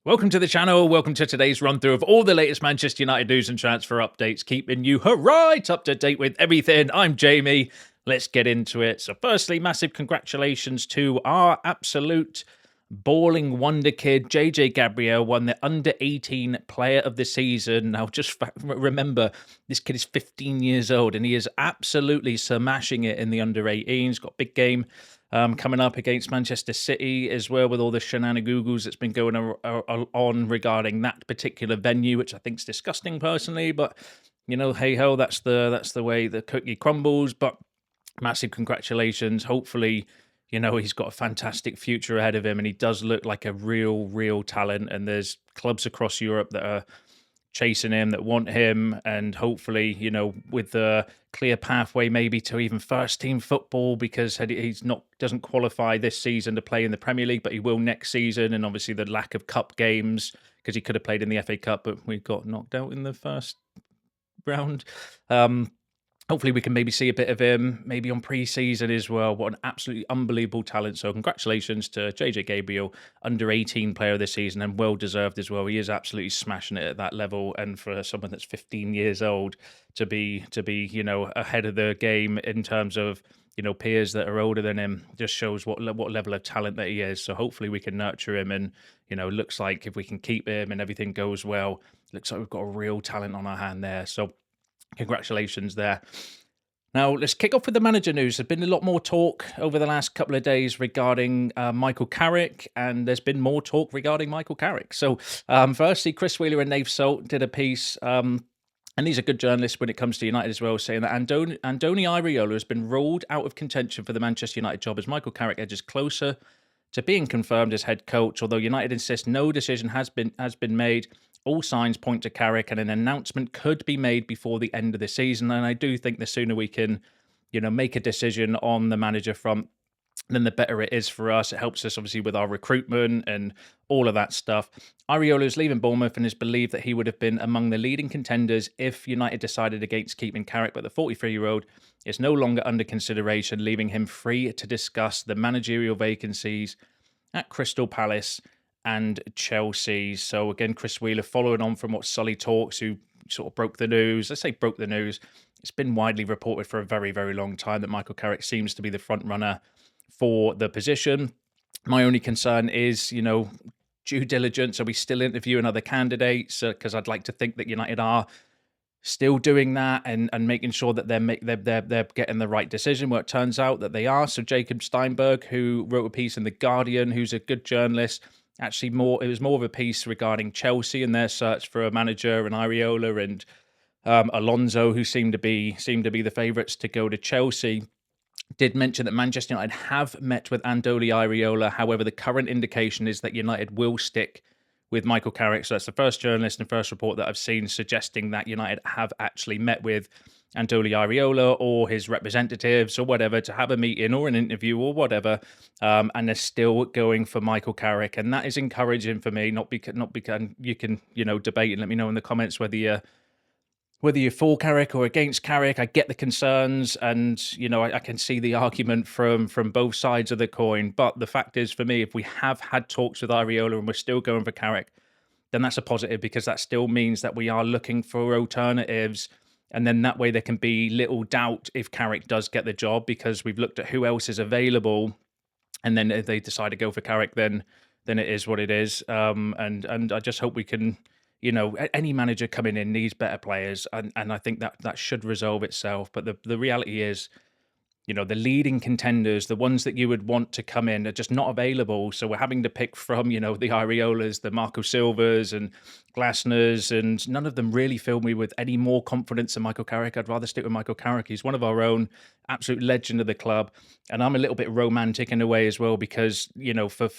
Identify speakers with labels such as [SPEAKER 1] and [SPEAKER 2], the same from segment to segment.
[SPEAKER 1] Welcome to the channel. Welcome to today's run through of all the latest Manchester United news and transfer updates, keeping you right up to date with everything. I'm Jamie. Let's get into it. So firstly, massive congratulations to our absolute balling wonder kid, JJ Gabriel, won the under 18 player of the season. Now just remember, this kid is 15 years old and he is absolutely smashing it in the under 18s. Got a big game coming up against Manchester City as well, with all the shenanigans that's been going on regarding that particular venue, which I think is disgusting personally. But you know, hey ho, that's the way the cookie crumbles. But massive congratulations. Hopefully, you know, he's got a fantastic future ahead of him, and he does look like a real talent. And there's clubs across Europe that are chasing him, that want him, and hopefully, you know, with the clear pathway maybe to even first team football, because he's not doesn't qualify this season to play in the Premier League, but he will next season. And obviously the lack of cup games, because he could have played in the FA Cup, but we got knocked out in the first round. Hopefully we can maybe see a bit of him, maybe on pre-season as well. What an absolutely unbelievable talent. So congratulations to JJ Gabriel, under 18 player of the season, and well-deserved as well. He is absolutely smashing it at that level. And for someone that's 15 years old to be, you know, ahead of the game in terms of, you know, peers that are older than him, just shows what level of talent that he is. So hopefully we can nurture him, and, you know, looks like if we can keep him and everything goes well, looks like we've got a real talent on our hand there. So congratulations there. Now, let's kick off with the manager news. There's been a lot more talk over the last couple of days regarding Michael Carrick, and there's been more talk regarding Michael Carrick. So, firstly, Chris Wheeler and Nave Salt did a piece, and these are good journalists when it comes to United as well, saying that Andoni Iraola has been ruled out of contention for the Manchester United job as Michael Carrick edges closer to being confirmed as head coach. Although United insist no decision has been made, all signs point to Carrick, and an announcement could be made before the end of the season. And I do think the sooner we can, you know, make a decision on the manager front, then the better it is for us. It helps us obviously with our recruitment and all of that stuff. Iraola is leaving Bournemouth and is believed that he would have been among the leading contenders if United decided against keeping Carrick, but the 43-year-old is no longer under consideration, leaving him free to discuss the managerial vacancies at Crystal Palace and Chelsea. So again, Chris Wheeler, following on from what Sully Talks, who sort of broke the news. I say broke the news. It's been widely reported for a very long time that Michael Carrick seems to be the front runner for the position. My only concern is, you know, due diligence. Are we still interviewing other candidates? Because I'd like to think that United are still doing that and making sure that they're getting the right decision. Well, it turns out that they are. So Jacob Steinberg, who wrote a piece in The Guardian, who's a good journalist, actually it was more of a piece regarding Chelsea and their search for a manager, and Iraola and Alonso, who seem to be the favourites to go to Chelsea, did mention that Manchester United have met with Andoni Iraola. However, the current indication is that United will stick with Michael Carrick. So that's the first journalist and first report that I've seen suggesting that United have actually met with Andoni Iraola or his representatives or whatever to have a meeting or an interview or whatever, and they're still going for Michael Carrick, and that is encouraging for me. Not because you can, you know, debate and let me know in the comments whether you're for Carrick or against Carrick. I get the concerns, and, you know, I can see the argument from both sides of the coin. But the fact is, for me, if we have had talks with Iraola and we're still going for Carrick, then that's a positive, because that still means that we are looking for alternatives. And then that way there can be little doubt if Carrick does get the job, because we've looked at who else is available. And then if they decide to go for Carrick, then it is what it is. And I just hope we can, you know, any manager coming in needs better players, and I think that should resolve itself. But the reality is, you know, the leading contenders, the ones that you would want to come in, are just not available. So we're having to pick from, you know, the Iraolas, the Marco Silvas and Glasners, and none of them really fill me with any more confidence than Michael Carrick. I'd rather stick with Michael Carrick. He's one of our own, absolute legend of the club. And I'm a little bit romantic in a way as well, because, you know, for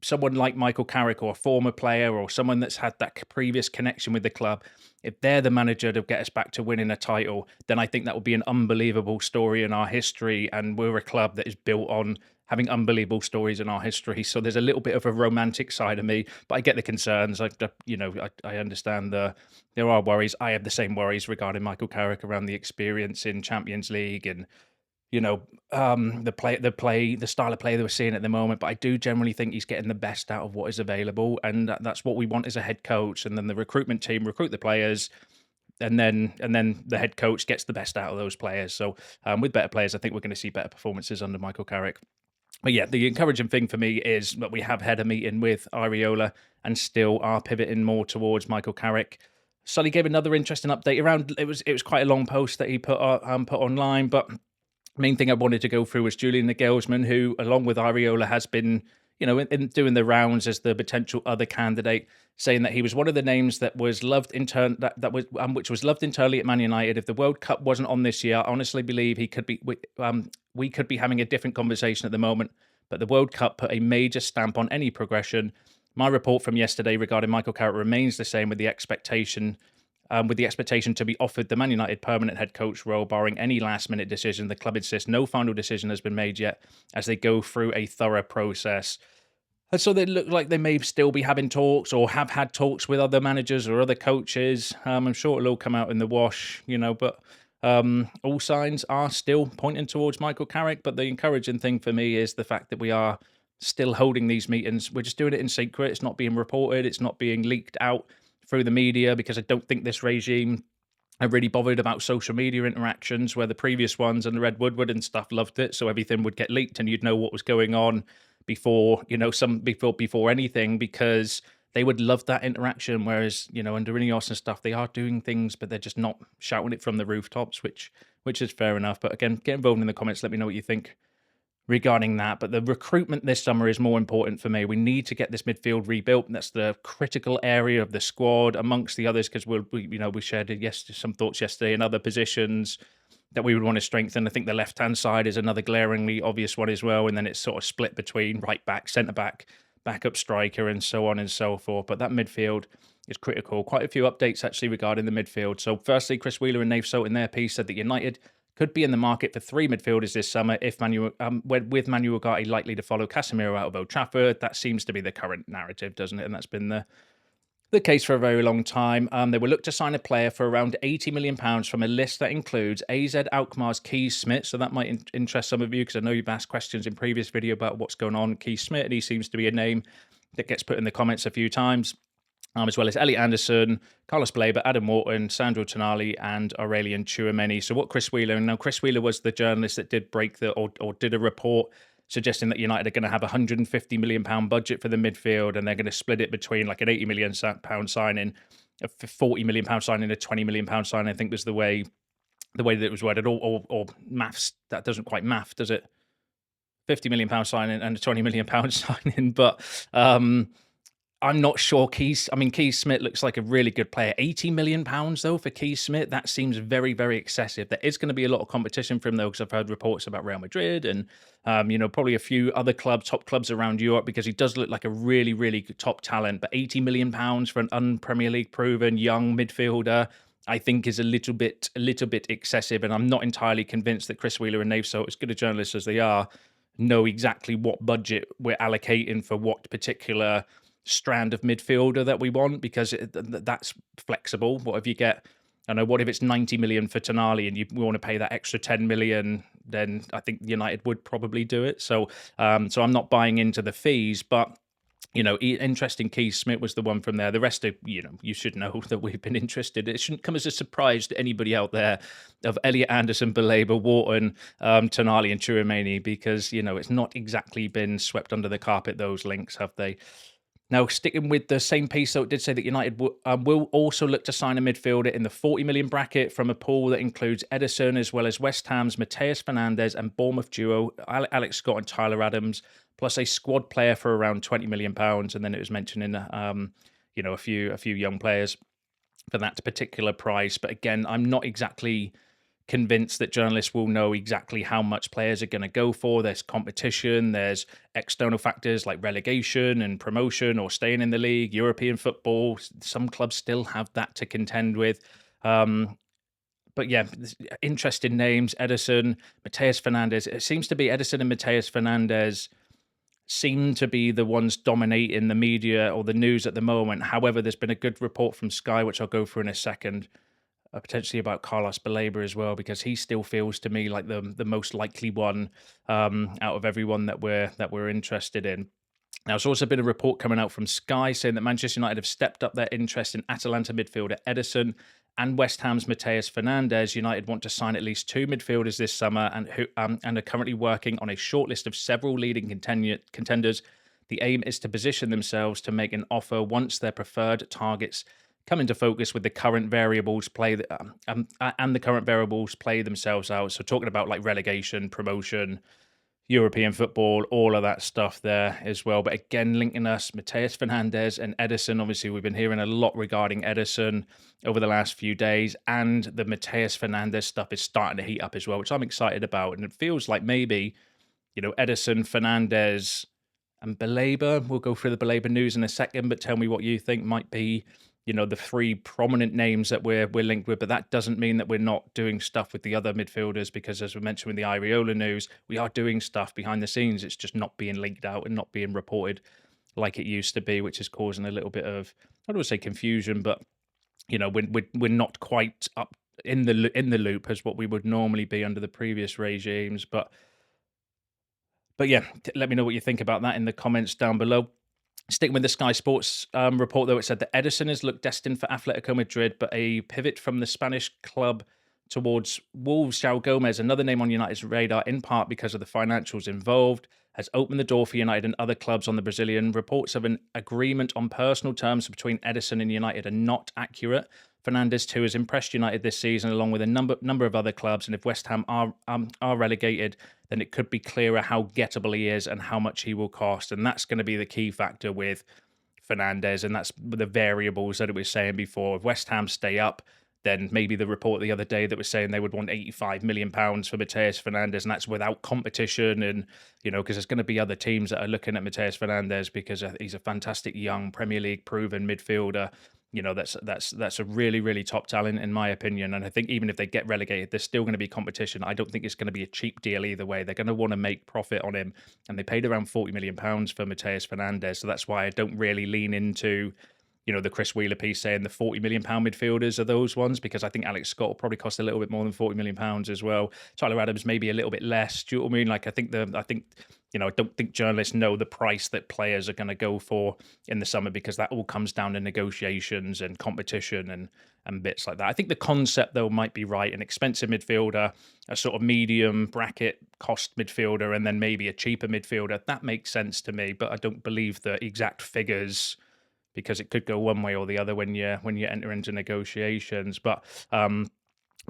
[SPEAKER 1] someone like Michael Carrick, or a former player, or someone that's had that previous connection with the club, if they're the manager to get us back to winning a title, then I think that would be an unbelievable story in our history. And we're a club that is built on having unbelievable stories in our history. So there's a little bit of a romantic side of me, but I get the concerns. I understand there are worries. I have the same worries regarding Michael Carrick around the experience in Champions League and, the style of play that we're seeing at the moment. But I do generally think he's getting the best out of what is available, and that's what we want as a head coach. And then the recruitment team recruit the players, and then the head coach gets the best out of those players. So with better players, I think we're going to see better performances under Michael Carrick. But yeah, the encouraging thing for me is that we have had a meeting with Iraola and still are pivoting more towards Michael Carrick. Sonny gave another interesting update around. It was quite a long post that he put online, but main thing I wanted to go through was Julian Nagelsmann, who, along with Iraola, has been, in doing the rounds as the potential other candidate, saying that he was one of the names that was loved which was loved internally at Man United. If the World Cup wasn't on this year, I honestly believe he could be. We could be having a different conversation at the moment. But the World Cup put a major stamp on any progression. My report from yesterday regarding Michael Carrick remains the same, with the expectation to be offered the Man United permanent head coach role, barring any last-minute decision. The club insists no final decision has been made yet, as they go through a thorough process. And so they look like they may still be having talks, or have had talks with other managers or other coaches. I'm sure it'll all come out in the wash, but all signs are still pointing towards Michael Carrick. But the encouraging thing for me is the fact that we are still holding these meetings. We're just doing it in secret. It's not being reported. It's not being leaked out through the media, because I don't think this regime are really bothered about social media interactions, where the previous ones and the Red Woodward and stuff loved it. So everything would get leaked and you'd know what was going on before anything, because they would love that interaction. Whereas, under Ineos and stuff, they are doing things, but they're just not shouting it from the rooftops, which is fair enough. But again, get involved in the comments. Let me know what you think regarding that. But the recruitment this summer is more important for me. We need to get this midfield rebuilt. That's the critical area of the squad, amongst the others, because we shared some thoughts yesterday in other positions that we would want to strengthen. I think the left-hand side is another glaringly obvious one as well, and then it's sort of split between right back, centre back, backup striker, and so on and so forth. But that midfield is critical. Quite a few updates actually regarding the midfield. So firstly, Chris Wheeler and Nave Sout in their piece said that United could be in the market for 3 midfielders this summer with Manu Ugarte likely to follow Casemiro out of Old Trafford. That seems to be the current narrative, doesn't it? And that's been the case for a very long time. They will look to sign a player for around £80 million from a list that includes AZ Alkmaar's Keith Smith. So that might interest some of you, because I know you've asked questions in previous video about what's going on with Keith Smith, and he seems to be a name that gets put in the comments a few times. As well as Elliot Anderson, Carlos Baleba, Adam Wharton, Sandro Tonali, and Aurelien Tchouameni. So what Chris Wheeler was the journalist that did break or did a report suggesting that United are going to have a £150 million budget for the midfield, and they're going to split it between like an £80 million signing, a £40 million signing, a £20 million signing, I think was the way that it was worded, or maths. That doesn't quite math, does it? £50 million signing and a £20 million signing, but I'm not sure. Keith Smith looks like a really good player. £80 million though for Keith Smith, that seems very, very excessive. There is going to be a lot of competition for him though, because I've heard reports about Real Madrid and probably a few other top clubs around Europe, because he does look like a really, really top talent. But £80 million for an un-Premier League proven young midfielder, I think is a little bit excessive. And I'm not entirely convinced that Chris Wheeler and Nave Sout, as good a journalists as they are, know exactly what budget we're allocating for what particular strand of midfielder that we want, because that's flexible. What if you get, I don't know, what if it's 90 million for Tonali and we want to pay that extra 10 million, then I think United would probably do it. So I'm not buying into the fees, but interesting. Keith Smith was the one from there. The rest of, you should know that we've been interested. It shouldn't come as a surprise to anybody out there of Elliot Anderson, Baleba, Wharton, Tonali and Tchouameni, because, it's not exactly been swept under the carpet, those links, have they? Now, sticking with the same piece, though, it did say that United will also look to sign a midfielder in the 40 million bracket from a pool that includes Ederson, as well as West Ham's Mateus Fernandes and Bournemouth duo Alex Scott and Tyler Adams, plus a squad player for around £20 million. And then it was mentioning, a few young players for that particular price. But again, I'm not exactly convinced that journalists will know exactly how much players are going to go for. There's competition, there's external factors like relegation and promotion or staying in the league, European football. Some clubs still have that to contend with. But yeah, interesting names. Ederson, Mateus Fernandes. It seems to be Ederson and Mateus Fernandes seem to be the ones dominating the media or the news at the moment. However, there's been a good report from Sky, which I'll go through in a second, potentially about Carlos Baleba as well, because he still feels to me like the most likely one out of everyone that we're interested in. Now, there's also been a report coming out from Sky saying that Manchester United have stepped up their interest in Atalanta midfielder Ederson and West Ham's Mateus Fernandes. United want to sign at least 2 midfielders this summer and are currently working on a shortlist of several leading contenders. The aim is to position themselves to make an offer once their preferred targets come into focus with the current variables and the current variables play themselves out. So talking about like relegation, promotion, European football, all of that stuff there as well. But again, linking us, Mateus Fernandes and Ederson. Obviously, we've been hearing a lot regarding Ederson over the last few days, and the Mateus Fernandes stuff is starting to heat up as well, which I'm excited about. And it feels like maybe, Ederson, Fernandes, and Baleba. We'll go through the Baleba news in a second, but tell me what you think might be the 3 prominent names that we're linked with. But that doesn't mean that we're not doing stuff with the other midfielders, because as we mentioned with the Iraola news, we are doing stuff behind the scenes. It's just not being leaked out and not being reported like it used to be, which is causing a little bit of, I don't want to say confusion, but we're not quite up in the loop as what we would normally be under the previous regimes. But yeah, let me know what you think about that in the comments down below. Sticking with the Sky Sports report, though, it said that Ederson has looked destined for Atletico Madrid, but a pivot from the Spanish club towards Wolves, João Gomez, another name on United's radar, in part because of the financials involved, has opened the door for United and other clubs on the Brazilian. Reports of an agreement on personal terms between Ederson and United are not accurate. Fernandes, too, has impressed United this season, along with a number of other clubs. And if West Ham are relegated, then it could be clearer how gettable he is and how much he will cost. And that's going to be the key factor with Fernandes. And that's the variables that it was saying before. If West Ham stay up, then maybe the report the other day that was saying they would want £85 million for Mateus Fernandes, and that's without competition. And, because there's going to be other teams that are looking at Mateus Fernandes because he's a fantastic young Premier League proven midfielder. That's a really, really top talent in my opinion. And I think even if they get relegated, there's still going to be competition. I don't think it's going to be a cheap deal either way. They're going to want to make profit on him. And they paid around £40 million for Mateus Fernandes. So that's why I don't really lean into, the Chris Wheeler piece saying the £40 million midfielders are those ones, because I think Alex Scott will probably cost a little bit more than £40 million as well. Tyler Adams maybe a little bit less. Do you know what I mean? Like, I don't think journalists know the price that players are going to go for in the summer, because that all comes down to negotiations and competition and bits like that. I think the concept, though, might be right. An expensive midfielder, a sort of medium bracket cost midfielder, and then maybe a cheaper midfielder. That makes sense to me, but I don't believe the exact figures, because it could go one way or the other when you enter into negotiations. But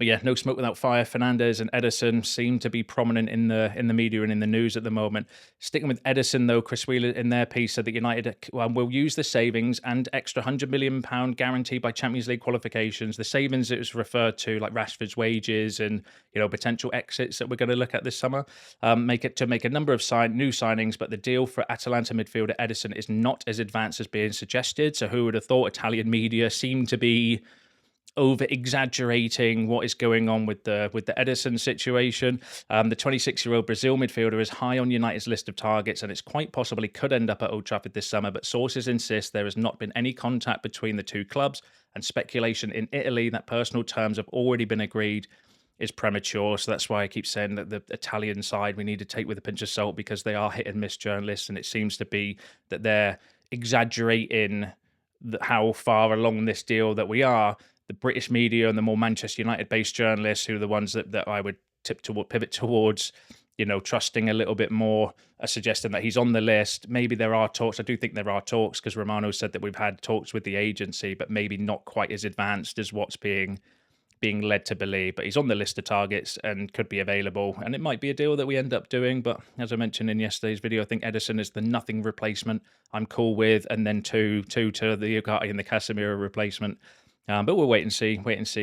[SPEAKER 1] yeah, no smoke without fire. Fernandes and Ederson seem to be prominent in the media and in the news at the moment. Sticking with Ederson, though, Chris Wheeler in their piece said that United will use the savings and extra £100 million guarantee by Champions League qualifications. The savings, it was referred to like Rashford's wages and potential exits that we're going to look at this summer. Make a number of new signings, but the deal for Atalanta midfielder Ederson is not as advanced as being suggested. So who would have thought? Italian media seem to be over-exaggerating what is going on with the Ederson situation. The 26-year-old Brazil midfielder is high on United's list of targets, and it's quite possible he could end up at Old Trafford this summer, but sources insist there has not been any contact between the two clubs, and speculation in Italy that personal terms have already been agreed is premature. So that's why I keep saying that the Italian side we need to take with a pinch of salt, because they are hit and miss journalists, and it seems to be that they're exaggerating how far along this deal that we are. The British media and the more Manchester United-based journalists, who are the ones that I would pivot towards, trusting a little bit more, are suggesting that he's on the list. Maybe there are talks. I do think there are talks, because Romano said that we've had talks with the agency, but maybe not quite as advanced as what's being led to believe. But he's on the list of targets and could be available, and it might be a deal that we end up doing. But as I mentioned in yesterday's video, I think Ederson is the nothing replacement I'm cool with, and then two to the Elgato and the Casemiro replacement. But we'll wait and see.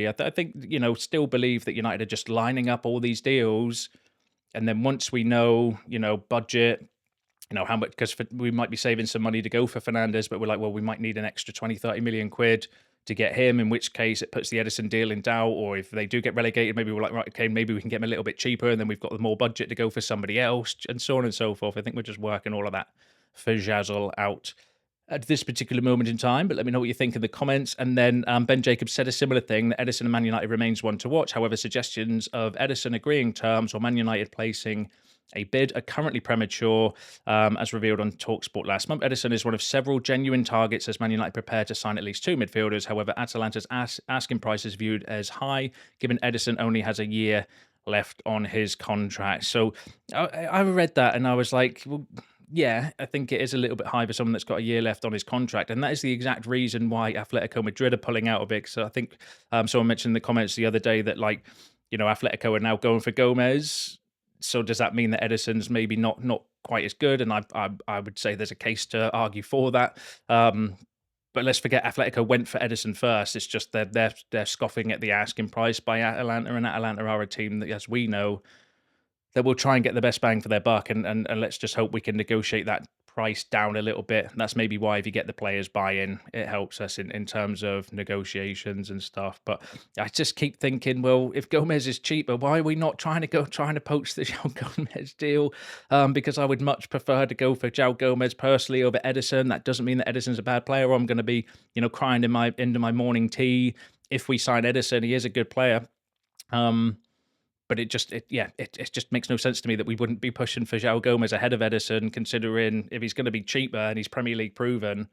[SPEAKER 1] I think, still believe that United are just lining up all these deals. And then once we know, budget, how much, because we might be saving some money to go for Fernandes, but we're like, well, we might need an extra 20-30 million quid to get him, in which case it puts the Ederson deal in doubt. Or if they do get relegated, maybe we're like, right, okay, maybe we can get him a little bit cheaper, and then we've got the more budget to go for somebody else, and so on and so forth. I think we're just working all of that fajazzle out at this particular moment in time, but let me know what you think in the comments. And then Ben Jacobs said a similar thing, that Edison and Man United remains one to watch. However, suggestions of Edison agreeing terms or Man United placing a bid are currently premature, as revealed on TalkSport last month. Edison is one of several genuine targets as Man United prepare to sign at least 2 midfielders. However, Atalanta's asking price is viewed as high, given Edison only has a year left on his contract. So I read that and I was like, well, yeah, I think it is a little bit high for someone that's got a year left on his contract. And that is the exact reason why Atletico Madrid are pulling out of it. So I think someone mentioned in the comments the other day that, like, Atletico are now going for Gomez. So does that mean that Edison's maybe not quite as good? And I would say there's a case to argue for that. But let's forget Atletico went for Edison first. It's just they're scoffing at the asking price by Atalanta, and Atalanta are a team that, as we know, that will try and get the best bang for their buck, and let's just hope we can negotiate that price down a little bit. And that's maybe why, if you get the players buy-in, it helps us in terms of negotiations and stuff. But I just keep thinking, well, if Gomez is cheaper, why are we not trying to poach the João Gomez deal? Because I would much prefer to go for João Gomez personally over Edison. That doesn't mean that Edison's a bad player, or I'm going to be, crying into my morning tea if we sign Edison. He is a good player. But it just makes no sense to me that we wouldn't be pushing for João Gomez ahead of Edison, considering if he's going to be cheaper and he's Premier League proven.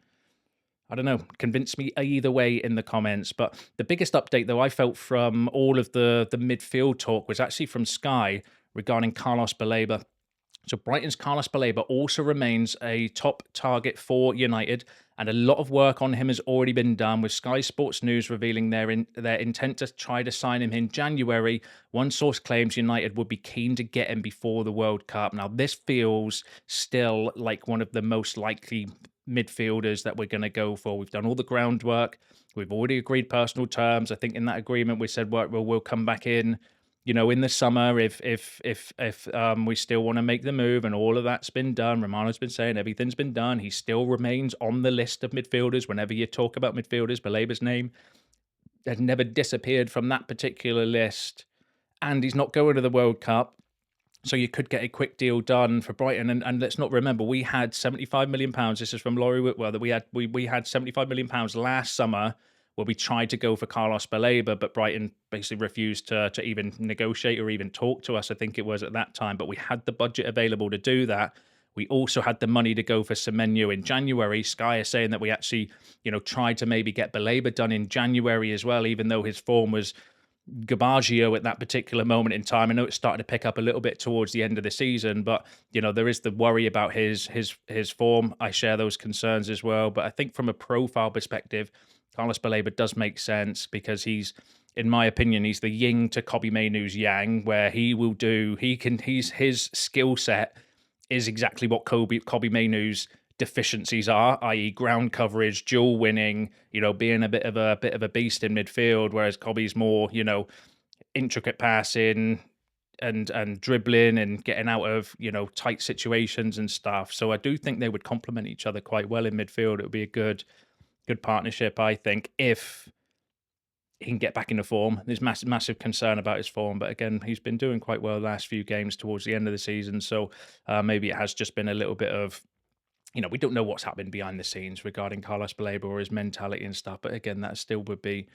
[SPEAKER 1] I don't know. Convince me either way in the comments. But the biggest update, though, I felt from all of the midfield talk was actually from Sky regarding Carlos Baleba. So Brighton's Carlos Baleba also remains a top target for United, and a lot of work on him has already been done, with Sky Sports News revealing their intent to try to sign him in January. One source claims United would be keen to get him before the World Cup. Now, this feels still like one of the most likely midfielders that we're going to go for. We've done all the groundwork. We've already agreed personal terms. I think in that agreement we said, well, we'll come back in, in the summer if we still want to make the move, and all of that's been done. Romano's been saying everything's been done. He still remains on the list of midfielders. Whenever you talk about midfielders, Baleba's name had never disappeared from that particular list, and he's not going to the World Cup. So you could get a quick deal done for Brighton, and let's not remember, we had £75 million. This is from Laurie Whitwell, that we had £75 million last summer, where we tried to go for Carlos Baleba, but Brighton basically refused to even negotiate or even talk to us, I think it was at that time. But we had the budget available to do that. We also had the money to go for Semenyo in January. Sky is saying that we actually, tried to maybe get Baleba done in January as well, even though his form was Gabaggio at that particular moment in time. I know it started to pick up a little bit towards the end of the season, but there is the worry about his form. I share those concerns as well. But I think from a profile perspective, Carlos Baleba does make sense, because he's, in my opinion, he's the yin to Kobbie Mainoo's yang, where his skill set is exactly what Kobbie Mainoo's deficiencies are, i.e. ground coverage, duel winning, being a bit of a beast in midfield, whereas Kobbie's more, intricate passing and dribbling and getting out of, tight situations and stuff. So I do think they would complement each other quite well in midfield. It would be a good partnership, I think, if he can get back into form. There's massive concern about his form, but again, he's been doing quite well the last few games towards the end of the season. So maybe it has just been a little bit of, we don't know what's happened behind the scenes regarding Carlos Baleba or his mentality and stuff. But again, that still would be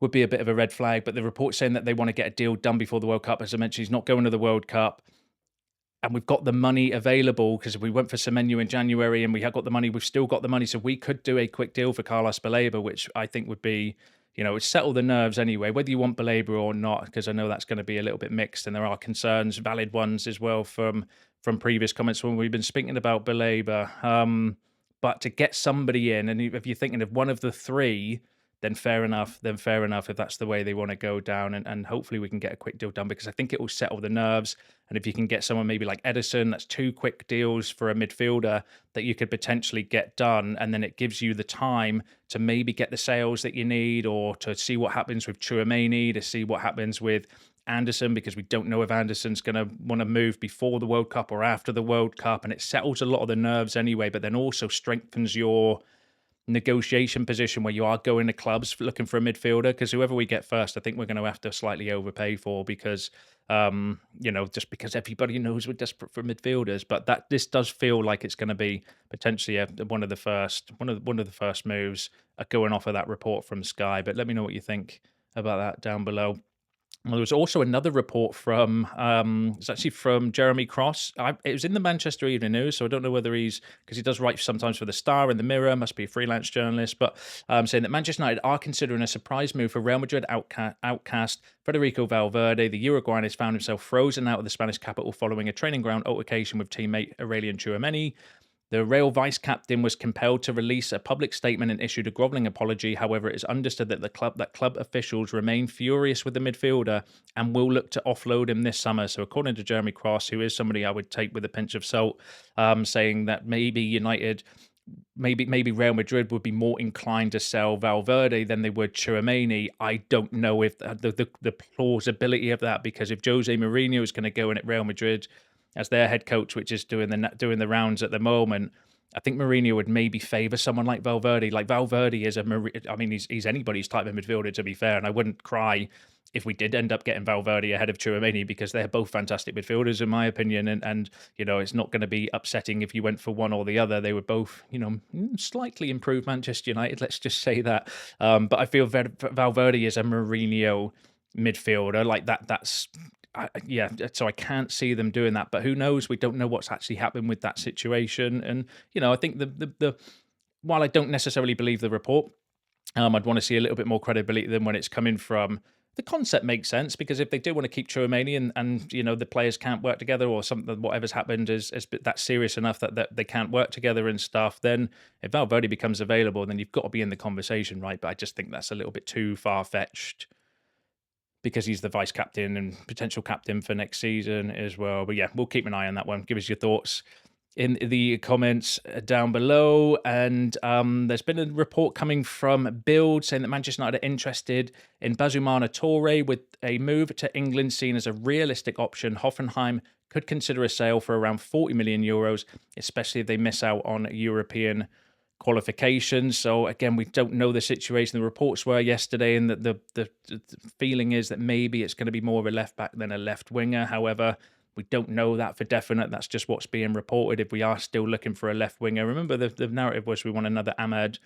[SPEAKER 1] a bit of a red flag. But the report saying that they want to get a deal done before the World Cup, as I mentioned, he's not going to the World Cup. And we've got the money available, because if we went for Semenyo in January and we had got the money, we've still got the money. So we could do a quick deal for Carlos Baleba, which I think would be, it'd settle the nerves anyway, whether you want Baleba or not, because I know that's going to be a little bit mixed. And there are concerns, valid ones as well, from previous comments when we've been speaking about Baleba. But to get somebody in, and if you're thinking of one of the three, then fair enough, if that's the way they want to go down. And hopefully we can get a quick deal done, because I think it will settle the nerves. And if you can get someone maybe like Edison, that's 2 quick deals for a midfielder that you could potentially get done. And then it gives you the time to maybe get the sales that you need, or to see what happens with Tchouaméni, to see what happens with Anderson, because we don't know if Anderson's going to want to move before the World Cup or after the World Cup. And it settles a lot of the nerves anyway, but then also strengthens your negotiation position where you are going to clubs looking for a midfielder, because whoever we get first, I think we're going to have to slightly overpay for, because just because everybody knows we're desperate for midfielders. But this does feel like it's going to be potentially one of the first moves going off of that report from Sky. But let me know what you think about that down below. Well, there was also another report from, it's actually from Jeremy Cross. It was in the Manchester Evening News, so I don't know whether because he does write sometimes for The Star and The Mirror, must be a freelance journalist, but saying that Manchester United are considering a surprise move for Real Madrid outcast Federico Valverde. The Uruguayan has found himself frozen out of the Spanish capital following a training ground altercation with teammate Aurelien Tchouameni. The Real vice-captain was compelled to release a public statement and issued a grovelling apology. However, it is understood that club officials remain furious with the midfielder and will look to offload him this summer. So according to Jeremy Cross, who is somebody I would take with a pinch of salt, saying that maybe United, maybe Real Madrid would be more inclined to sell Valverde than they would Tchouameni. I don't know if the plausibility of that, because if Jose Mourinho is going to go in at Real Madrid as their head coach, which is doing the rounds at the moment, I think Mourinho would maybe favour someone like Valverde. Like Valverde is he's anybody's type of midfielder, to be fair, and I wouldn't cry if we did end up getting Valverde ahead of Tchouameni, because they're both fantastic midfielders in my opinion, and it's not going to be upsetting if you went for one or the other. They would both slightly improve Manchester United, let's just say that. But I feel Valverde is a Mourinho midfielder, like that's. So I can't see them doing that, but who knows? We don't know what's actually happened with that situation, and I think the while I don't necessarily believe the report, I'd want to see a little bit more credibility than when it's coming from. The concept makes sense, because if they do want to keep Tchouameni and the players can't work together, or something, whatever's happened is that serious enough that they can't work together and stuff, then if Valverde becomes available, then you've got to be in the conversation, right? But I just think that's a little bit too far-fetched, because he's the vice captain and potential captain for next season as well. But yeah, we'll keep an eye on that one. Give us your thoughts in the comments down below. And there's been a report coming from Build saying that Manchester United are interested in Basumana Toure, with a move to England seen as a realistic option. Hoffenheim could consider a sale for around 40 million euros, especially if they miss out on European qualifications. So again, we don't know the situation. The reports were yesterday, and that the feeling is that maybe it's going to be more of a left back than a left winger. However, we don't know that for definite. That's just what's being reported. If we are still looking for a left winger, remember the narrative was we want another Ahmad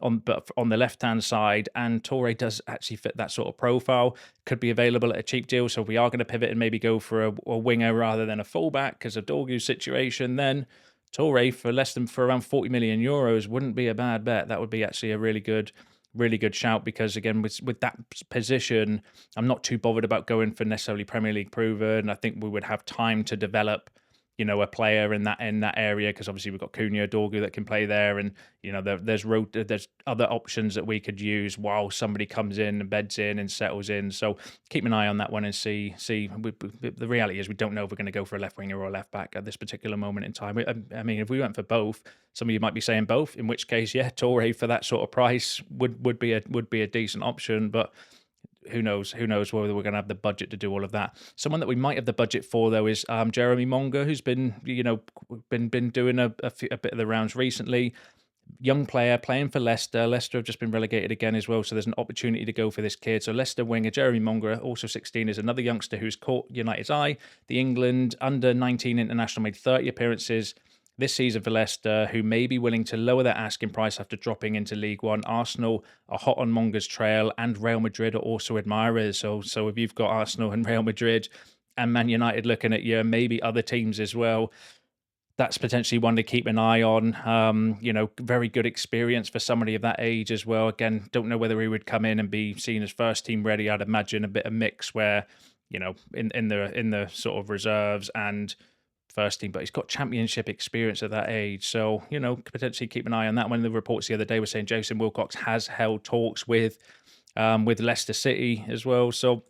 [SPEAKER 1] on the left hand side, and Toure does actually fit that sort of profile. Could be available at a cheap deal. So if we are going to pivot and maybe go for a winger rather than a fullback because of Dorgu's situation, then Toure for around 40 million euros wouldn't be a bad bet. That would be actually a really good shout, because again, with that position, I'm not too bothered about going for necessarily Premier League proven. I think we would have time to develop a player in that area, because obviously we've got Cunha, Dorgu that can play there, and there's other options that we could use while somebody comes in and beds in and settles in. So keep an eye on that one and see. The reality is we don't know if we're going to go for a left winger or a left back at this particular moment in time. I mean, if we went for both, some of you might be saying both, in which case, yeah, Toure for that sort of price would be a decent option, but who knows whether we're going to have the budget to do all of that. Someone that we might have the budget for, though, is Jeremy Monga, who's been doing a bit of the rounds recently. Young player playing for Leicester. Leicester have just been relegated again as well, so there's an opportunity to go for this kid. So Leicester winger Jeremy Monga, also 16, is another youngster who's caught United's eye. The England under-19 international made 30 appearances this season for Leicester, who may be willing to lower their asking price after dropping into League One. Arsenal are hot on Monga's trail, and Real Madrid are also admirers. So if you've got Arsenal and Real Madrid and Man United looking at you, maybe other teams as well, that's potentially one to keep an eye on. Very good experience for somebody of that age as well. Again, don't know whether he would come in and be seen as first team ready. I'd imagine a bit of mix where, in the sort of reserves and first team, but he's got championship experience at that age. So, potentially keep an eye on that. One of the reports the other day was saying Jason Wilcox has held talks with Leicester City as well. So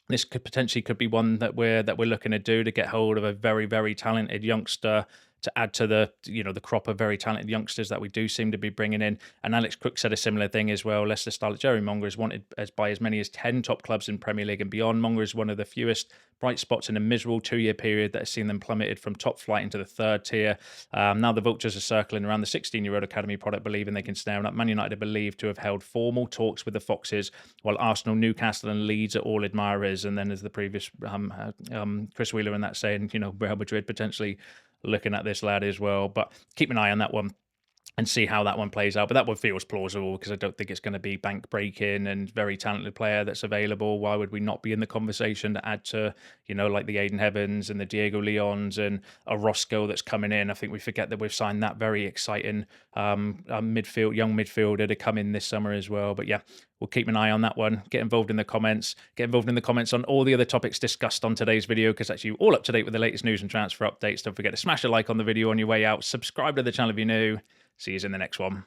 [SPEAKER 1] this could be one that we're looking to do, to get hold of a very, very talented youngster to add to the the crop of very talented youngsters that we do seem to be bringing in. And Alex Crook said a similar thing as well. Leicester Starlet Jerry Monger is wanted by as many as 10 top clubs in Premier League and beyond. Monger is one of the fewest bright spots in a miserable 2-year period that has seen them plummeted from top flight into the 3rd tier. Now the vultures are circling around the 16-year-old academy product, believing they can snare him up. Man United are believed to have held formal talks with the Foxes, while Arsenal, Newcastle and Leeds are all admirers. And then as the previous Chris Wheeler and that saying, Real Madrid potentially looking at this lad as well. But keep an eye on that one and see how that one plays out. But that one feels plausible because I don't think it's going to be bank breaking and very talented player that's available. Why would we not be in the conversation to add to, like the Aiden Heavens and the Diego Leons and a Roscoe that's coming in? I think we forget that we've signed that very exciting young midfielder to come in this summer as well. But yeah, we'll keep an eye on that one. Get involved in the comments. Get involved in the comments on all the other topics discussed on today's video, because that's you all up to date with the latest news and transfer updates. Don't forget to smash a like on the video on your way out. Subscribe to the channel if you're new. See you in the next one.